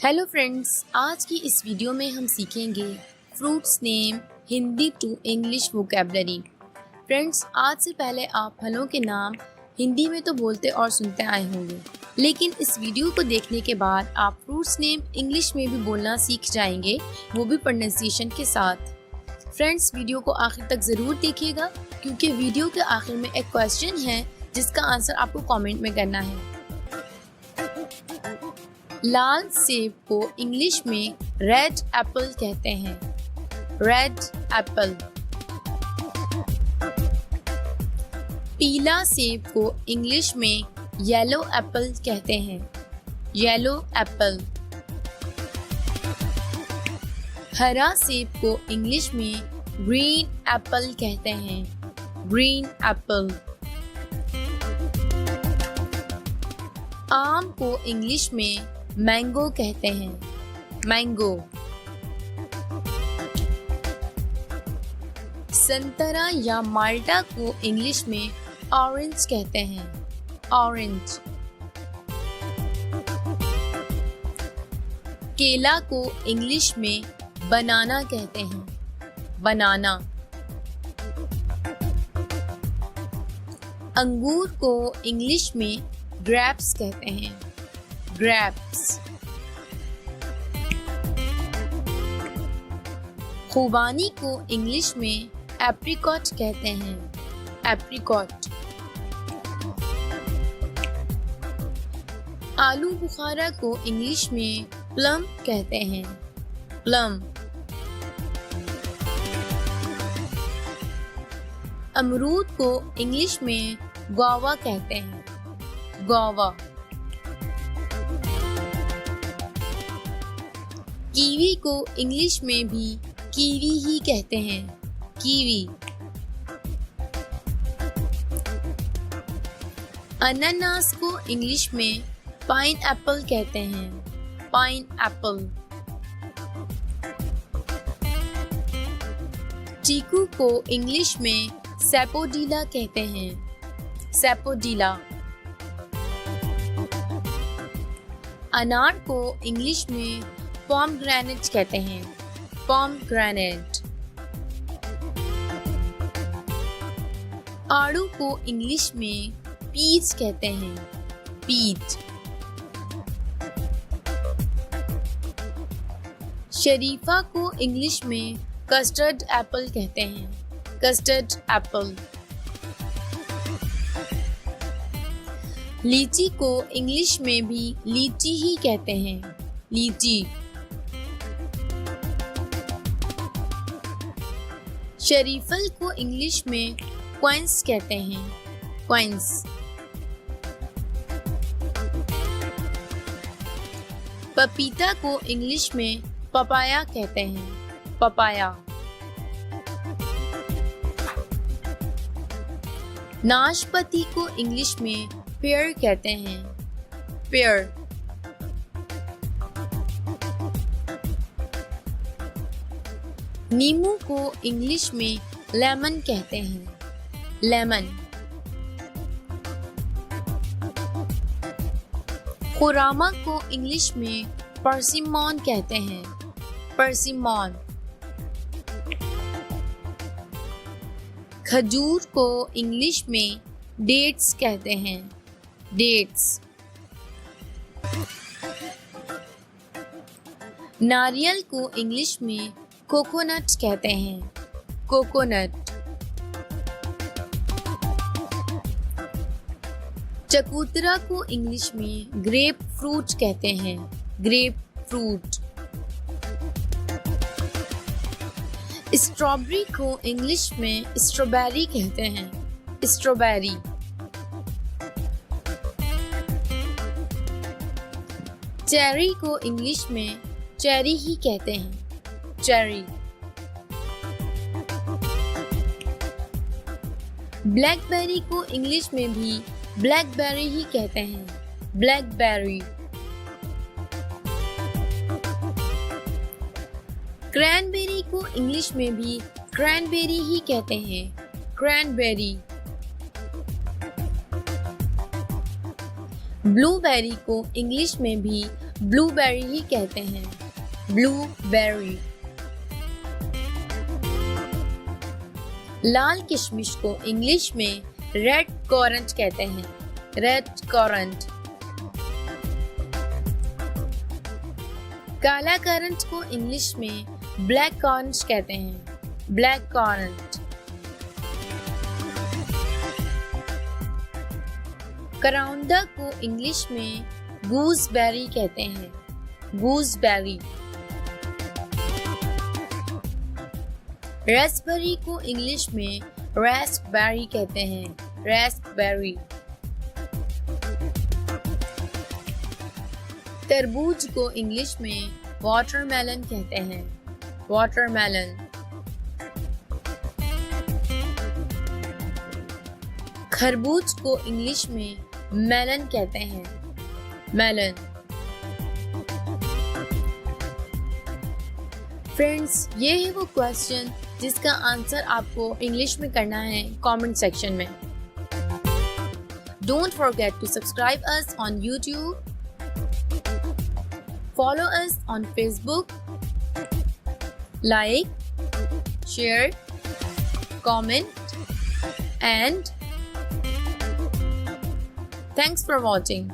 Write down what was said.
Hello friends, आज की इस वीडियो में हम सीखेंगे fruits name Hindi to English vocabulary. Friends, आज से पहले आप फलों के नाम हिंदी में तो बोलते और सुनते आए होंगे, लेकिन इस वीडियो को देखने के बाद आप फ्रूट्स नेम इंग्लिश में भी बोलना सीख जाएंगे, वो भी प्रोनाउंसिएशन के साथ। फ्रेंड्स, वीडियो को आखिर तक ज़रूर देखिएगा क्योंकि वीडियो के आखिर में एक क्वेश्चन है जिसका आंसर आपको कमेंट में करना है। लाल सेब को इंग्लिश में रेड एप्पल कहते हैं। Red Apple. पीला सेब को इंग्लिश में येलो एप्पल कहते हैं। Yellow Apple. हरा सेब को इंग्लिश में ग्रीन एप्पल कहते हैं। Green Apple. आम को इंग्लिश में मैंगो कहते हैं। मैंगो। संतरा या माल्टा को इंग्लिश में ऑरेंज कहते हैं। ऑरेंज। केला को इंग्लिश में बनाना कहते हैं। बनाना। अंगूर को इंग्लिश में ग्रेप्स कहते हैं। ग्रेप्स। खुबानी को इंग्लिश में एप्रिकॉट कहते हैं। एप्रिकॉट। आलू बुखारा को इंग्लिश में प्लम कहते हैं। प्लम। अमरूद को इंग्लिश में गुआवा कहते हैं। गुआवा। कीवी को इंग्लिश में भी कीवी ही कहते हैं। कीवी। अनानास को इंग्लिश में पाइन एप्पल कहते हैं। Pine Apple. चीकू को इंग्लिश में सैपोडीला कहते हैं। सैपोडीला। अनार को इंग्लिश में पोमग्रेनेट कहते हैं। पोमग्रेनेट। आड़ू को इंग्लिश में पीच कहते हैं। पीच। शरीफा को इंग्लिश में कस्टर्ड एप्पल कहते हैं। Custard Apple. लीची को इंग्लिश में भी लीची ही कहते हैं। लीची। शरीफल को इंग्लिश में क्वाइंस कहते हैं। क्वाइंस। पपीता को इंग्लिश में पपाया कहते हैं। पपाया। नाशपाती को इंग्लिश में पेयर कहते हैं। पेयर। नींबू को इंग्लिश में लेमन कहते हैं। लेमन। खुरामा को इंग्लिश में परसिमॉन कहते हैं। परसिमॉन। खजूर को इंग्लिश में डेट्स कहते हैं। डेट्स। नारियल को इंग्लिश में कोकोनट कहते हैं। कोकोनट। चकोतरा को इंग्लिश में ग्रेप फ्रूट कहते हैं। Grep fruit. स्ट्रॉबेरी को इंग्लिश में स्ट्रॉबेरी कहते हैं। स्ट्रॉबेरी। चेरी को इंग्लिश में चेरी ही कहते हैं। चेरी। ब्लैकबेरी को इंग्लिश में भी ब्लैकबेरी ही कहते हैं। ब्लैकबेरी। क्रैनबेरी को इंग्लिश में भी क्रैनबेरी ही कहते हैं। क्रैनबेरी। ब्लूबेरी को इंग्लिश में भी ब्लूबेरी ही कहते हैं, ब्लूबेरी। लाल किशमिश को इंग्लिश में रेड करंट कहते हैं, रेड करंट। काला करंट को इंग्लिश में ब्लैक करंट कहते हैं, ब्लैक करंट। करौंदा को इंग्लिश में गूसबेरी कहते हैं, गूसबेरी। रास्पबेरी को इंग्लिश में रास्पबेरी कहते हैं, रास्पबेरी। तरबूज को इंग्लिश में वाटरमेलन कहते हैं, वाटरमेलन। खरबूज को इंग्लिश में मेलन कहते हैं, मेलन। फ्रेंड्स, ये है वो क्वेश्चन जिसका आंसर आपको इंग्लिश में करना है कमेंट सेक्शन में। Don't forget to subscribe us on YouTube, follow us on Facebook, like, share, comment, and thanks for watching.